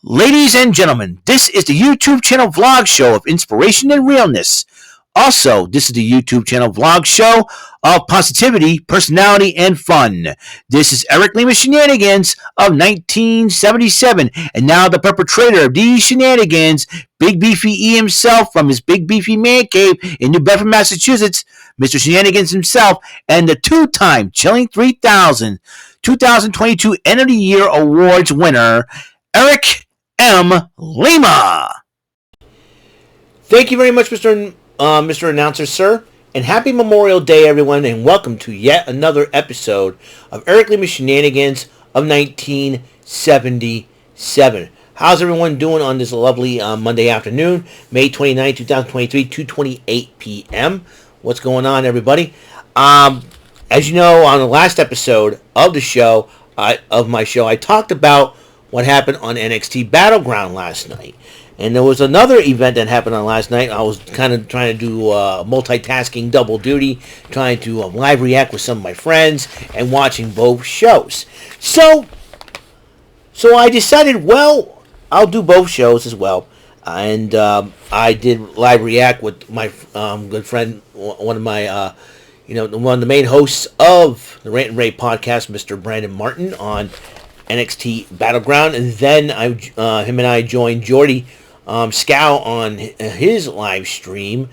Ladies and gentlemen, this is the YouTube channel vlog show of inspiration and realness. Also, this is the YouTube channel vlog show of positivity, personality, and fun. This is Eric Lima Shenanigans of 1977, and now the perpetrator of these shenanigans, Big Beefy E himself from his Big Beefy Man Cave in New Bedford, Massachusetts, Mr. Shenanigans himself, and the two-time Chilling 3000 2022 End of the Year Awards winner, Eric M. Lima. Thank you very much, Mr. Announcer, sir. And happy Memorial Day, everyone, and welcome to yet another episode of Eric Lima Shenanigans of 1977. How's everyone doing on this lovely Monday afternoon, May 29, 2023, 2:28 p.m.? What's going on, everybody? As you know, on the last episode of the show, of my show, I talked about what happened on NXT Battleground last night. And there was another event that happened on last night. I was kind of trying to do multitasking, double duty, trying to live react with some of my friends and watching both shows. So I decided, well, I'll do both shows as well. And I did live react with my good friend, one of my, one of the main hosts of the Rant and Rave podcast, Mr. Brandon Martin, on NXT Battleground, and then him and I joined Jordy Scow on his live stream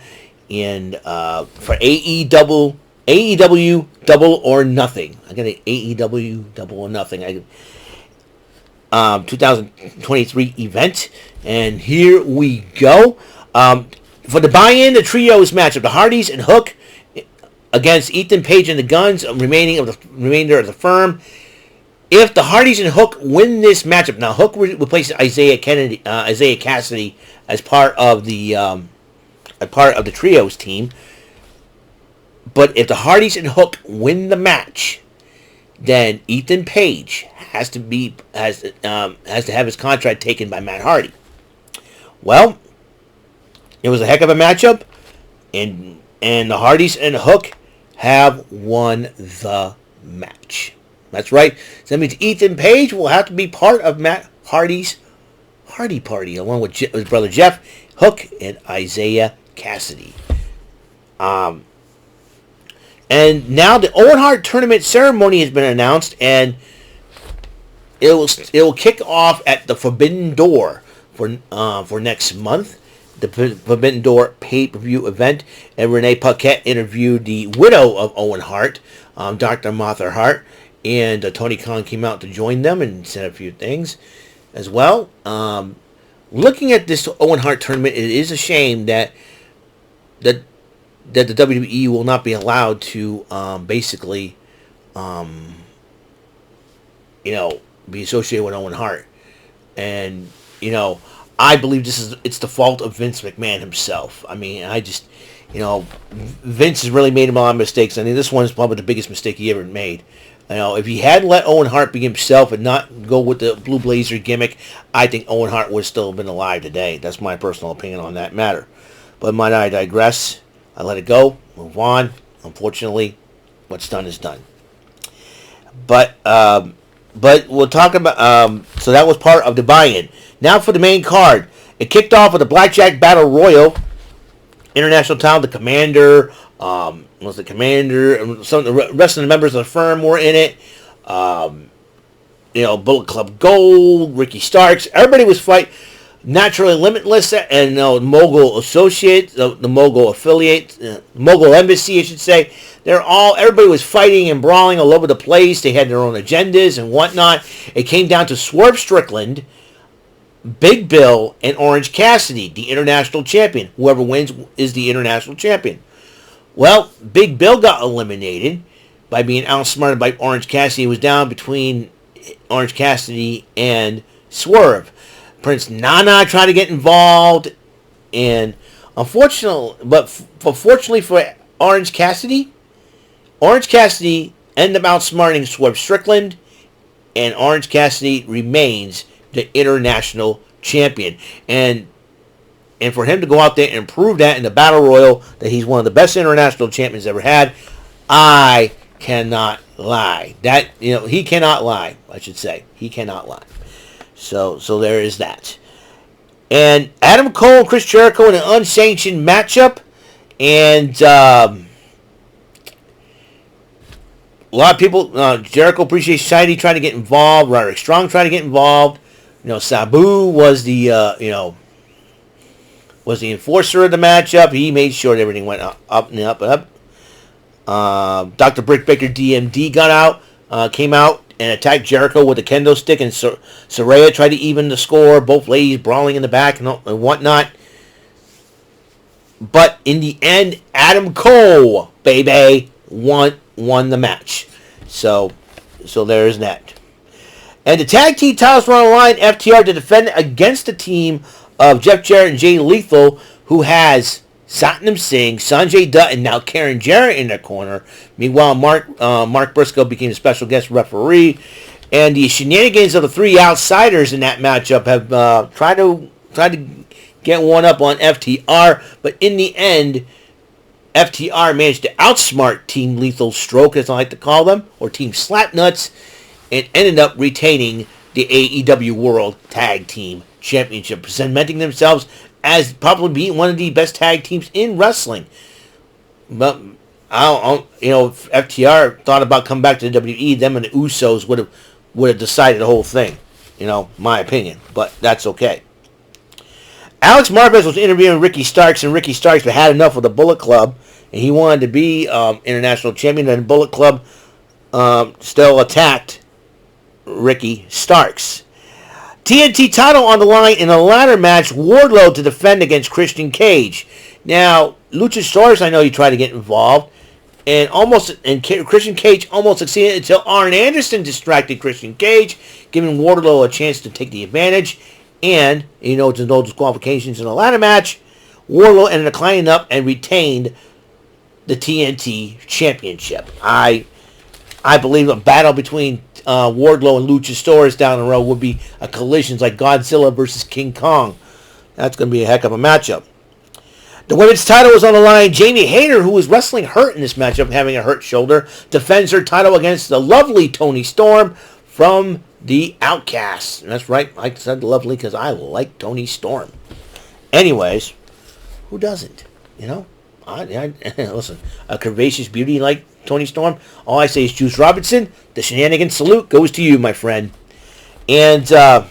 for AEW Double or Nothing. I got an AEW Double or Nothing 2023 event, and here we go. For the buy-in, the trios match of the Hardys and Hook against Ethan Page and the Guns, remainder of the firm. If the Hardys and Hook win this matchup, now Hook replaces Isaiah Cassidy as part of the trios team. But if the Hardys and Hook win the match, then Ethan Page has to have his contract taken by Matt Hardy. Well, it was a heck of a matchup, and the Hardys and Hook have won the match. That's right. So that means Ethan Page will have to be part of Matt Hardy's Hardy Party, along with his brother Jeff, Hook, and Isaiah Cassidy. And now the Owen Hart tournament ceremony has been announced, and it will kick off at the Forbidden Door for next month. The Forbidden Door pay-per-view event, and Renee Paquette interviewed the widow of Owen Hart, Dr. Martha Hart. And Tony Khan came out to join them and said a few things as well. Looking at this Owen Hart tournament, it is a shame that the WWE will not be allowed to be associated with Owen Hart. And I believe it's the fault of Vince McMahon himself. I mean, Vince has really made a lot of mistakes. I mean, this one is probably the biggest mistake he ever made. If he hadn't let Owen Hart be himself and not go with the Blue Blazer gimmick, I think Owen Hart would still have been alive today. That's my personal opinion on that matter. But might I digress? I let it go, move on. Unfortunately, what's done is done. But we'll talk about. So that was part of the buy-in. Now for the main card, it kicked off with a Blackjack Battle Royal. International title, the Commander. Was the Commander, and some of the rest of the members of the firm were in it. Bullet Club Gold, Ricky Starks, everybody was fighting. Naturally Limitless and Mogul Associates, the Mogul Affiliate, Mogul Embassy, I should say. Everybody was fighting and brawling all over the place. They had their own agendas and whatnot. It came down to Swerve Strickland, Big Bill, and Orange Cassidy, the international champion. Whoever wins is the international champion. Well, Big Bill got eliminated by being outsmarted by Orange Cassidy. He was down between Orange Cassidy and Swerve. Prince Nana tried to get involved, and fortunately for Orange Cassidy ended up outsmarting Swerve Strickland, and Orange Cassidy remains the international champion. And for him to go out there and prove that in the Battle Royal, that he's one of the best international champions ever had, I cannot lie. He cannot lie, I should say. He cannot lie. So there is that. And Adam Cole and Chris Jericho in an unsanctioned matchup. And a lot of people, Jericho Appreciation Society trying to get involved. Roderick Strong trying to get involved. Sabu was the enforcer of the matchup. He made sure that everything went up and up and up. Dr. Britt Baker DMD came out and attacked Jericho with a kendo stick, and Saraya tried to even the score. Both ladies brawling in the back and whatnot. But in the end, Adam Cole, baby, won the match. So there's that. And the tag team titles were on the line. FTR to defend against the team of Jeff Jarrett and Jay Lethal, who has Satnam Singh, Sanjay Dutt, and now Karen Jarrett in their corner. Meanwhile, Mark Briscoe became a special guest referee. And the Shenanigans of the three outsiders in that matchup have tried to get one up on FTR, but in the end, FTR managed to outsmart Team Lethal Stroke, as I like to call them, or Team Slapnuts, and ended up retaining the AEW World Tag Team Championship, cementing themselves as probably being one of the best tag teams in wrestling. But if FTR thought about coming back to the WWE, them and the Usos would have decided the whole thing. My opinion, but that's okay. Alex Marvez was interviewing Ricky Starks, and Ricky Starks had enough with the Bullet Club, and he wanted to be international champion, and Bullet Club still attacked Ricky Starks. TNT title on the line in a ladder match, Wardlow to defend against Christian Cage. Now, Luchasaurus, I know he tried to get involved, and Christian Cage almost succeeded until Arn Anderson distracted Christian Cage, giving Wardlow a chance to take the advantage. And, there's no disqualifications in a ladder match. Wardlow ended up climbing up and retained the TNT Championship. I believe a battle between Wardlow and Luchasaurus down the road would be a collision like Godzilla versus King Kong. That's going to be a heck of a matchup. The women's title was on the line. Jamie Hayter, who was wrestling hurt in this matchup, having a hurt shoulder, defends her title against the lovely Toni Storm from the Outcasts. And that's right, I said lovely because I like Toni Storm. Anyways, who doesn't? Listen, a curvaceous beauty like Toni Storm. All I say is Juice Robinson. The Shenanigans salute goes to you, my friend. And there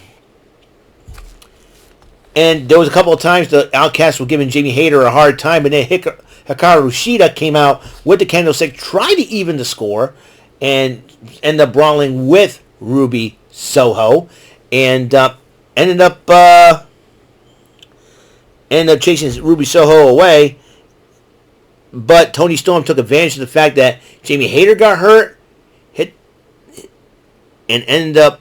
was a couple of times the Outcasts were giving Jamie Hayter a hard time, but then Hikaru Shida came out with the candlestick, tried to even the score, and ended up brawling with Ruby Soho, and ended up chasing Ruby Soho away. But Toni Storm took advantage of the fact that Jamie Hayter got hurt, and ended up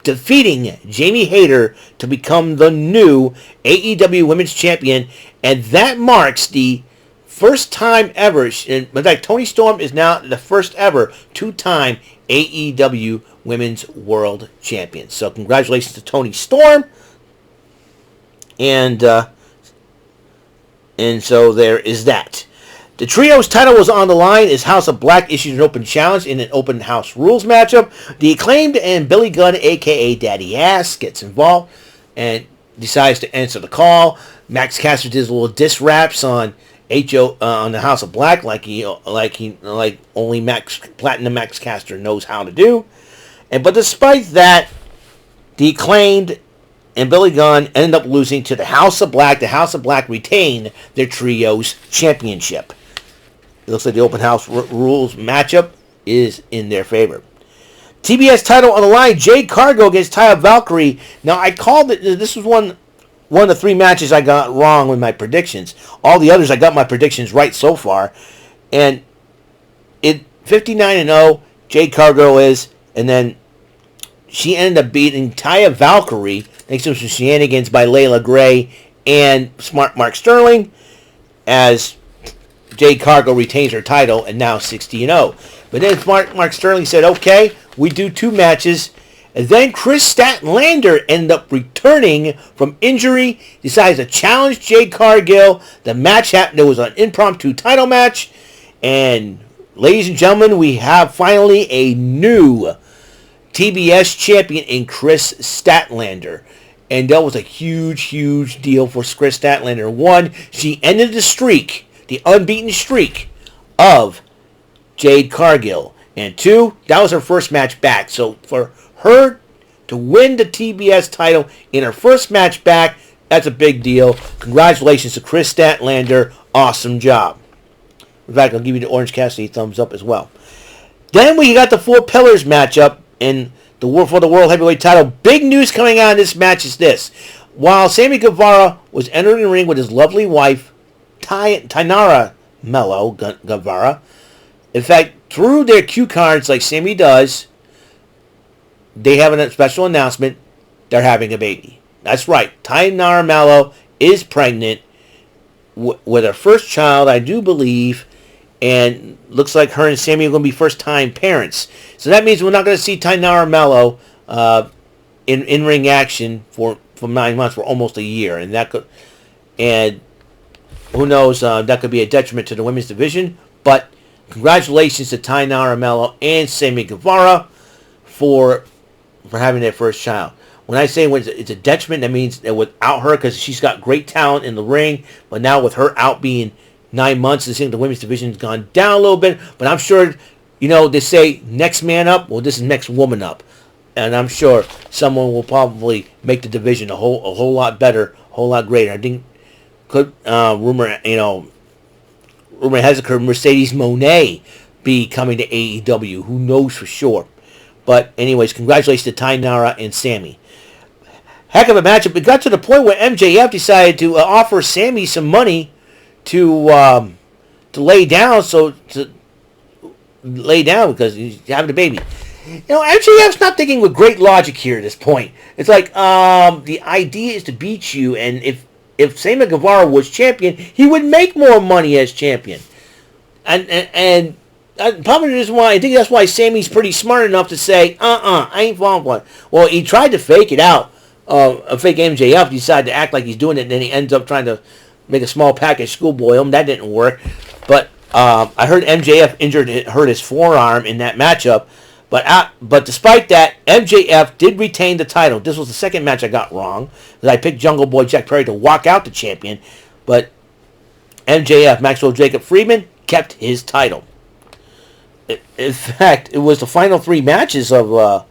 defeating Jamie Hayter to become the new AEW Women's Champion, and that marks the first time ever. In fact, Toni Storm is now the first ever two-time AEW Women's World Champion. So congratulations to Toni Storm. And so there is that. The Trios title was on the line as House of Black issued an open challenge in an open house rules matchup. The Acclaimed and Billy Gunn, a.k.a. Daddy Ass, gets involved and decides to answer the call. Max Caster did a little diss raps on on the House of Black like only Platinum Max Caster knows how to do. But despite that, the Acclaimed and Billy Gunn ended up losing to the House of Black. The House of Black retained their Trios Championship. It looks like the open house rules matchup is in their favor. TBS title on the line, Jade Cargill against Taya Valkyrie. Now, I called it, this was one of the three matches I got wrong with my predictions. All the others, I got my predictions right so far. And it 59-0, Jade Cargill is, and then she ended up beating Taya Valkyrie, thanks to some shenanigans by Layla Gray and Smart Mark Sterling, as Jade Cargill retains her title and now 60-0. But then Smart Mark Sterling said, okay, we do two matches. And then Chris Statlander ended up returning from injury, decides to challenge Jade Cargill. The match happened. There was an impromptu title match. And ladies and gentlemen, we have finally a new TBS champion in Chris Statlander. And that was a huge, huge deal for Chris Statlander. One, she ended the streak, the unbeaten streak of Jade Cargill. And two, that was her first match back. So for her to win the TBS title in her first match back, that's a big deal. Congratulations to Chris Statlander. Awesome job. In fact, I'll give you the Orange Cassidy thumbs up as well. Then we got the Four Pillars matchup in for the World Heavyweight title. Big news coming out of this match is this. While Sammy Guevara was entering the ring with his lovely wife, Tainara Mello Guevara, in fact, through their cue cards like Sammy does, they have a special announcement. They're having a baby. That's right. Tainara Mello is pregnant with her first child, I do believe, and looks like her and Sammy are going to be first-time parents. So that means we're not going to see Tainara Mello in ring action for 9 months, for almost a year, and who knows, that could be a detriment to the women's division. But congratulations to Tainara Mello and Sammy Guevara for having their first child. When I say it's a detriment, that means that without her, because she's got great talent in the ring, but now with her out being 9 months, I think the women's division's gone down a little bit. But I'm sure, they say next man up. Well, this is next woman up, and I'm sure someone will probably make the division a whole lot better, a whole lot greater. I think rumor has occurred Mercedes Moné be coming to AEW. Who knows for sure? But anyways, congratulations to Tainara and Sammy. Heck of a matchup. It got to the point where MJF decided to offer Sammy some money to lay down, because he's having a baby. MJF's not thinking with great logic here at this point. It's like the idea is to beat you, and if Sammy Guevara was champion, he would make more money as champion. And probably is why I think that's why Sammy's pretty smart enough to say, I ain't falling for it. Well, he tried to fake it out. A fake MJF decided to act like he's doing it, and then he ends up trying to make a small package schoolboy him. That didn't work. But I heard MJF hurt his forearm in that matchup. But despite that, MJF did retain the title. This was the second match I got wrong, because I picked Jungle Boy Jack Perry to walk out the champion. But MJF, Maxwell Jacob Friedman, kept his title. In fact, it was the final 3 matches of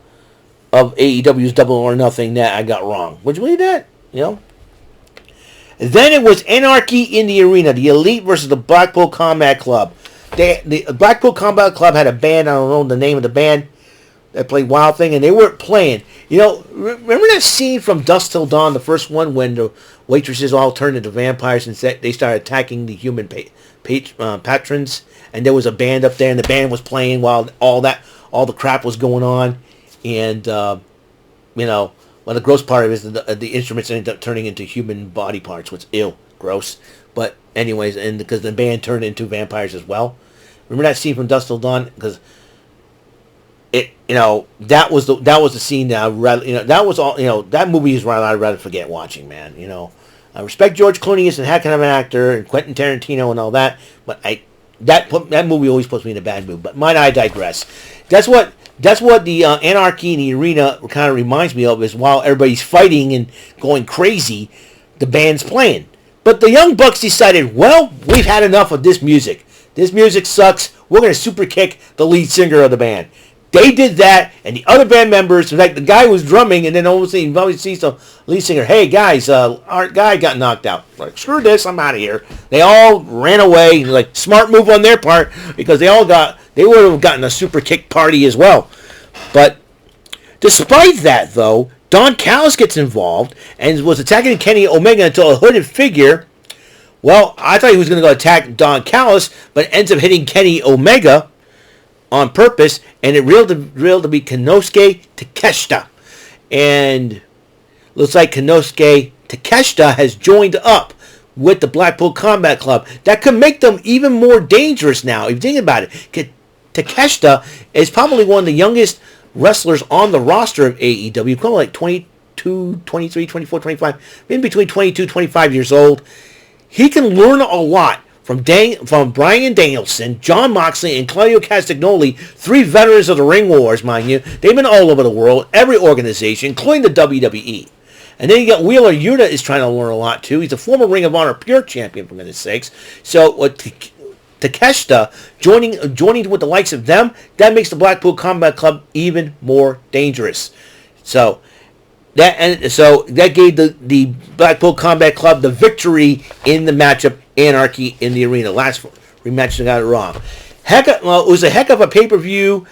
AEW's Double or Nothing that I got wrong. Would you believe that? Then it was Anarchy in the Arena, the Elite versus the Blackpool Combat Club. The Blackpool Combat Club had a band, I don't know the name of the band, that played Wild Thing, and they weren't playing. Remember that scene from Dusk Till Dawn, the first one, when the waitresses all turned into vampires and they started attacking the human patrons, and there was a band up there, and the band was playing while all the crap was going on, and the gross part of it is the instruments ended up turning into human body parts, which ew, gross. But anyways, and because the band turned into vampires as well. Remember that scene from Dusk Till Dawn? Because that was the scene that that was all, that movie is one I'd rather forget watching, man. I respect George Clooney as a heck of an actor, and Quentin Tarantino and all that, but that movie always puts me in a bad mood. But I digress. That's what the Anarchy in the Arena kind of reminds me of, is while everybody's fighting and going crazy, the band's playing. But the Young Bucks decided, well, we've had enough of this music. This music sucks. We're going to super kick the lead singer of the band. They did that, and the other band members, like the guy was drumming, and then all of a sudden you probably see the lead singer, hey guys, our guy got knocked out. Like, screw this, I'm out of here. They all ran away, like, smart move on their part, because they would have gotten a super kick party as well. But despite that, though, Don Callis gets involved and was attacking Kenny Omega until a hooded figure. Well, I thought he was going to go attack Don Callis, but ends up hitting Kenny Omega on purpose, and it reeled to be Konosuke Takeshita. And looks like Konosuke Takeshita has joined up with the Blackpool Combat Club. That could make them even more dangerous now, if you think about it. Takeshita is probably one of the youngest wrestlers on the roster of AEW, probably like 22, 23, 24, 25, in between 22, 25 years old. He can learn a lot from Bryan Danielson, Jon Moxley, and Claudio Castagnoli, 3 veterans of the Ring Wars, mind you. They've been all over the world, every organization, including the WWE. And then you got Wheeler Yuta is trying to learn a lot, too. He's a former Ring of Honor Pure Champion, for goodness sakes. So, Takeshita joining with the likes of them, that makes the Blackpool Combat Club even more dangerous. So that gave the Blackpool Combat Club the victory in the matchup Anarchy in the Arena. Last rematch, I got it wrong. It was a heck of a pay-per-view.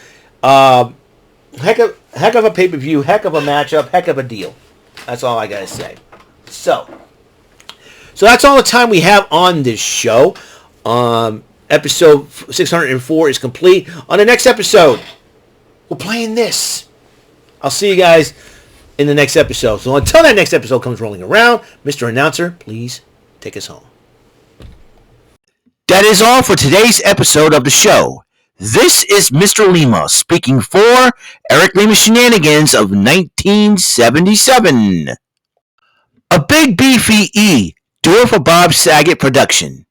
Heck of a pay-per-view. Heck of a matchup. Heck of a deal. That's all I gotta say. So that's all the time we have on this show. Episode 604 is complete. On the next episode, we're playing this. I'll see you guys in the next episode. So until that next episode comes rolling around, Mr. Announcer, please take us home. That is all for today's episode of the show. This is Mr. Lima speaking for Eric Lima Shenanigans of 1977. A Big Beefy E, do it for Bob Saget production.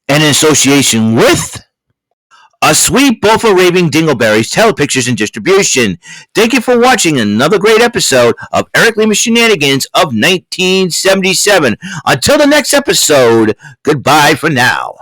And in association with A Sweet Bowl for Raving Dingleberries Telepictures and Distribution. Thank you for watching another great episode of Eric Lima Shenanigans of 1977. Until the next episode, goodbye for now.